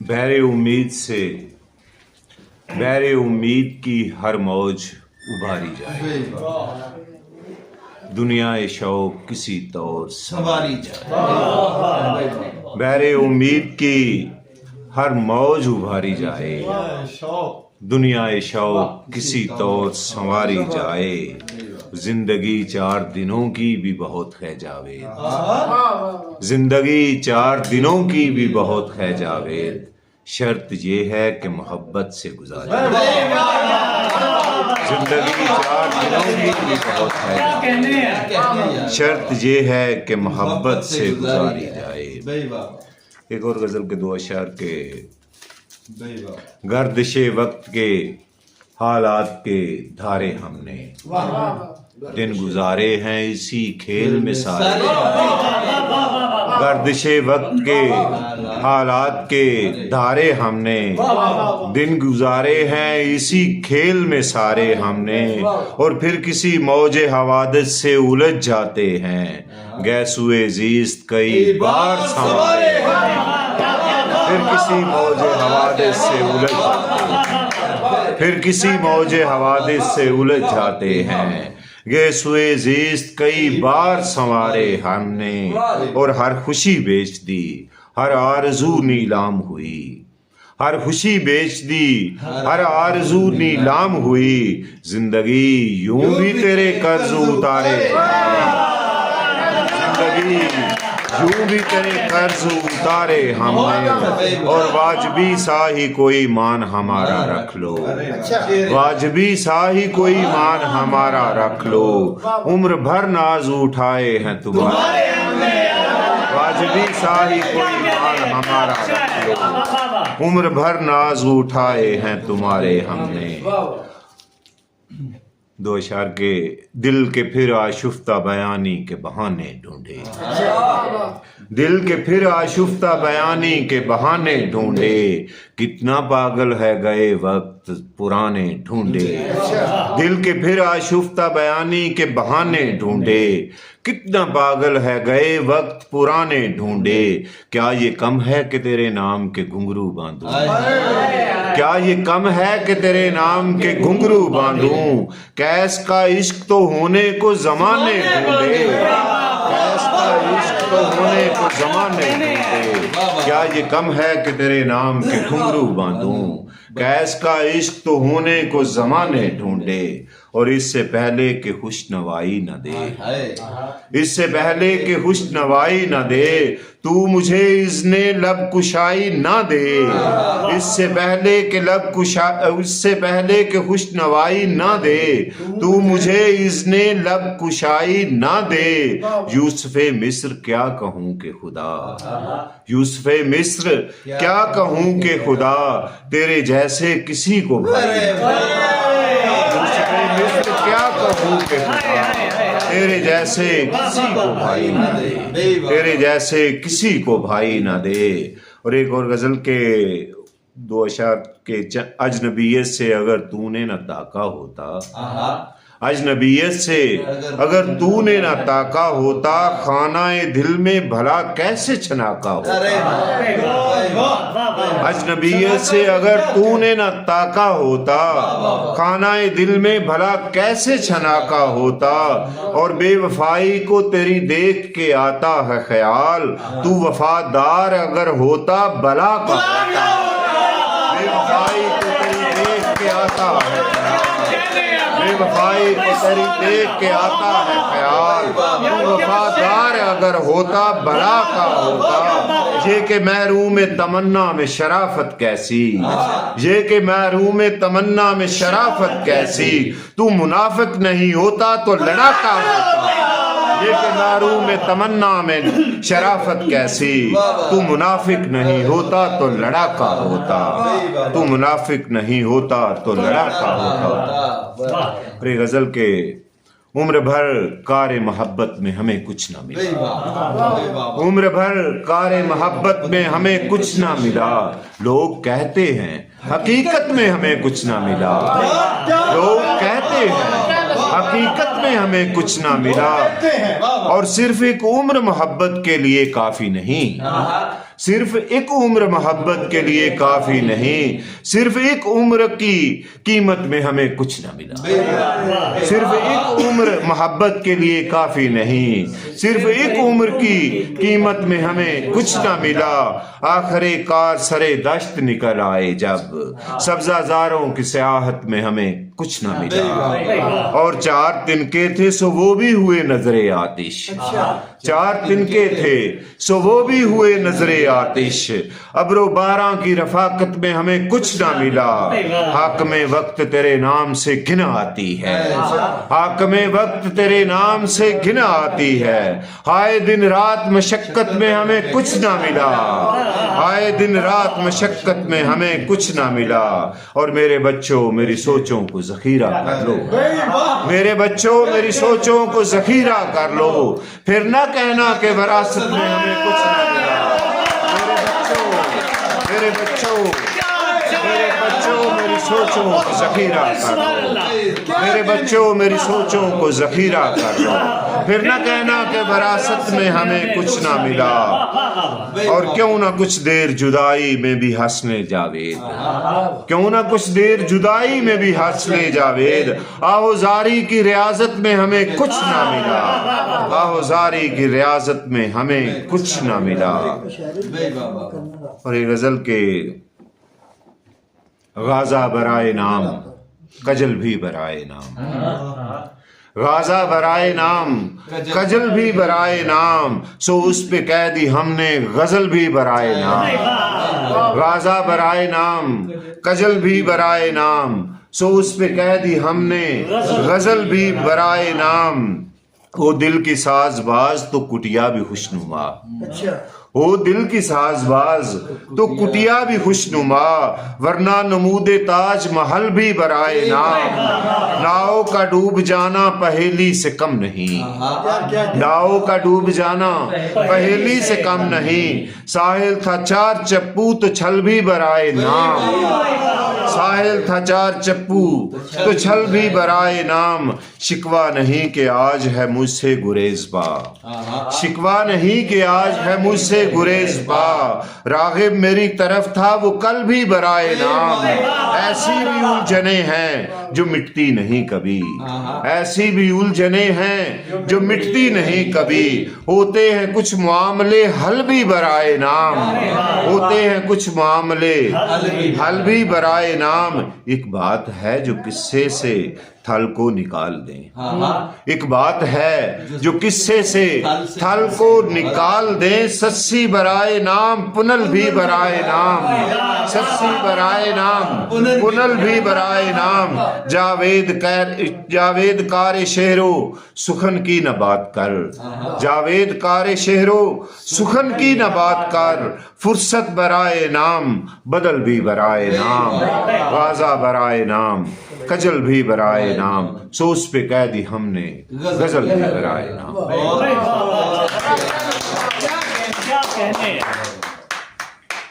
बहरे उम्मीद से बहरे उम्मीद की हर मौज उभारी जाए, दुनिया शौक किसी तौर संवारी जाए। बहरे उम्मीद की हर मौज उभारी जाए, दुनिया शौक किसी तौर संवारी जाए। जिंदगी 4 दिनों की भी बहुत है जावेद, जिंदगी 4 दिनों की भी बहुत है जावेद। शर्त ये है कि मोहब्बत से गुजारे। जिंदगी 4 दिनों की भी बहुत है जावेद, शर्त ये है कि मोहब्बत से गुजारी जाए। एक और गजल के 2 अशार के गर्दिशे वक्त के हालात के धारे हमने दिन गुजारे हैं इसी खेल में सारे। गर्दिशे वक्त के हालात के धारे हमने दिन गुजारे हैं इसी खेल में सारे हमने। और फिर किसी मौजे हवादिस से उलझ जाते हैं, गैसुए जीस्त कई बार संवारे। फिर किसी मौजे हवादिस से उलझ जाते हैं, फिर किसी मौजे हवादिस से उलझ जाते हैं, गैसुए जीस्त कई बार संवारे हमने। और हर खुशी बेच दी, हर आरज़ू नीलाम हुई, हर खुशी बेच दी, हर आरज़ू नीलाम हुई। जिंदगी यूं भी तेरे कर्ज उतारे, जिंदगी यूं भी तेरे कर्ज उतारे हमने। और वाजबी सा ही कोई मान हमारा रख लो, वाजबी सा ही कोई मान हमारा रख लो। उम्र भर नाज उठाए हैं तुम्हारे, वाजबी सा ही कोई मान हमारा रख लो। उम्र भर नाज उठाए हैं तुम्हारे हमने। 2 अशार के दिल के फिर आशुफ्ता बयानी के बहाने ढूंढे, दिल के फिर आशुफ्ता बयानी के बहाने ढूंढे। कितना पागल है गए वक्त पुराने ढूंढे, दिल के फिर आशुफ्ता बयानी के बहाने ढूंढे। कितना पागल है गए वक्त पुराने ढूंढे। क्या ये कम है कि तेरे नाम के घुंघरू बांधूं, क्या ये कम है कि तेरे नाम के घुंघरू बांधूं। कैस का इश्क तो होने को जमाने ढूंढे, कैस का इश्क तो होने को जमाने ढूंढे। क्या ये कम है कि तेरे नाम के घुंघरू बांधूं। कैस का इश्क तो होने को जमाने ढूंढे। और इससे पहले कि खुशनवाई न दे, इससे पहले कि खुशनवाई न दे, तू मुझे इज़्ने लब कुशाई ना दे। इससे पहले कि लब कुशा, इससे पहले कि खुशनवाई ना दे, तू मुझे इज़्ने लब कुशाई ना दे। यूसुफ़े मिस्र क्या कहूँ कि खुदा, यूसुफ़े मिस्र क्या कहूँ कि खुदा, तेरे जैसे किसी को भाई। यूसुफ़े मिस्र क्या कहूँ कि खुदा, तेरे जैसे किसी को भाई ना दे, तेरे जैसे किसी को भाई ना दे। और एक और गजल के 2 अशार के अजनबियत से अगर तूने न ताका होता, अजनबियत से अगर तूने न ताका होता, खानाए दिल में भला कैसे छनाका होता। अजनबियत से अगर तूने न ताका होता, खानाए दिल में भला कैसे छनाका होता। और बेवफाई को तेरी देख के आता है ख्याल, तू वफादार अगर होता भला का होता। बेवफाई को तेरी देख के आता है ख्याल, बेवफाई को तेरी देख के आता है ख्याल, तू वफादार अगर होता भला का होता। ये कि महरूम तमन्ना में शराफत कैसी, ये कि महरूम तमन्ना में शराफत कैसी, तू मुनाफिक नहीं होता तो लड़ाका होता। ये कि महरूम तमन्ना में शराफत कैसी, तू मुनाफिक नहीं होता तो लड़ाका होता, तू मुनाफिक नहीं होता तो लड़ाका होता। अरे गजल के उम्र भर कार मोहब्बत में हमें कुछ ना मिला, उम्र भर कार मोहब्बत में हमें कुछ ना मिला। लोग कहते हैं हकीकत में हमें कुछ ना मिला, लोग कहते हैं हकीकत में हमें कुछ ना मिला। और सिर्फ एक उम्र मोहब्बत के लिए काफी नहीं, صرف ایک عمر محبت کے لیے کافی نہیں، صرف ایک عمر کی قیمت میں ہمیں کچھ نہ ملا، صرف ایک عمر محبت کے لیے کافی نہیں، صرف ایک عمر کی قیمت میں ہمیں کچھ نہ ملا، آخر کار سرے دشت نکل آئے جب، سبزہ زاروں کی سیاحت میں ہمیں کچھ نہ ملا، اور 4 تنکے تھے سو وہ بھی ہوئے نظر آتش، 4 تنکے تھے سو وہ بھی ہوئے نظر آتش، ابر و باراں کی رفاقت میں ہمیں کچھ نہ ملا، حاکم وقت تیرے نام سے گھن آتی ہے، حاکم وقت تیرے نام سے گھن آتی ہے، آئے دن رات مشقت میں ہمیں کچھ نہ ملا، آئے دن رات مشقت میں ہمیں کچھ نہ ملا، اور میرے بچوں میری سوچوں کو ذخیرہ کر لو، میرے بچوں میری سوچوں کو ذخیرہ کر لو، پھر نہ کہنا کہ وراثت میں ہمیں کچھ نہ ملا، میرے بچوں میری سوچوں کو ذخیرہ کر لو، میرے بچوں میری سوچوں کو ذخیرہ کر لو، پھر نہ کہنا کہ وراثت میں ہمیں کچھ نہ ملا، اور کیوں نہ کچھ دیر جدائی میں بھی ہنس لے جاوید، کیوں نہ کچھ دیر جدائی میں بھی ہنس لے جاوید، آہو زاری کی ریاضت میں ہمیں کچھ نہ ملا، آہو زاری کی ریاضت میں ہمیں کچھ نہ ملا۔ اور یہ غزل کے غازہ برائے نام کجل بھی برائے نام، غازہ برائے نام کجل بھی برائے نام، سو اس پہ کہہ دی ہم نے غزل بھی برائے نام، غازہ برائے نام کجل بھی برائے نام، سو اس پہ کہہ دی ہم نے غزل بھی برائے نام، وہ دل کی ساز باز تو کٹیا بھی خوشنما، او دل کی ساز باز تو کٹیا بھی خوشنما، ورنہ نمود تاج محل بھی برائے نام، ناؤ کا ڈوب جانا پہیلی سے کم نہیں، ناؤ کا ڈوب جانا پہیلی سے کم نہیں، ساحل تھا 4 چپو تو چھل بھی برائے نام، ساحل تھا 4 چپو تو چھل بھی برائے نام، شکوہ نہیں کہ آج ہے مجھ سے گریز با، شکوہ نہیں کہ آج ہے مجھ سے گریز با، راغب میری طرف تھا وہ کل بھی برائے نام، ایسی بھی الجھنیں ہیں جو مٹتی نہیں کبھی، ایسی بھی الجھنیں ہیں جو مٹتی نہیں کبھی، ہوتے ہیں کچھ معاملے حل بھی برائے نام، ہوتے ہیں کچھ معاملے حل بھی برائے نام، ایک بات ہے جو قصے سے تھل کو نکال دیں، ایک بات ہے جو قصے سے تھل کو نکال دیں، سسی برائے نام پنل بھی برائے نام، سسی برائے نام پنل بھی برائے نام، جاوید کار شہرو سخن کی نہ بات کر، جاوید کار شہرو سخن کی نہ بات کر، فرصت برائے نام بدل بھی برائے نام، غازہ برائے نام کجل بھی برائے نام، سو اس پہ کہہ دی ہم نے غزل بھی برائے نام۔ کیا کہنے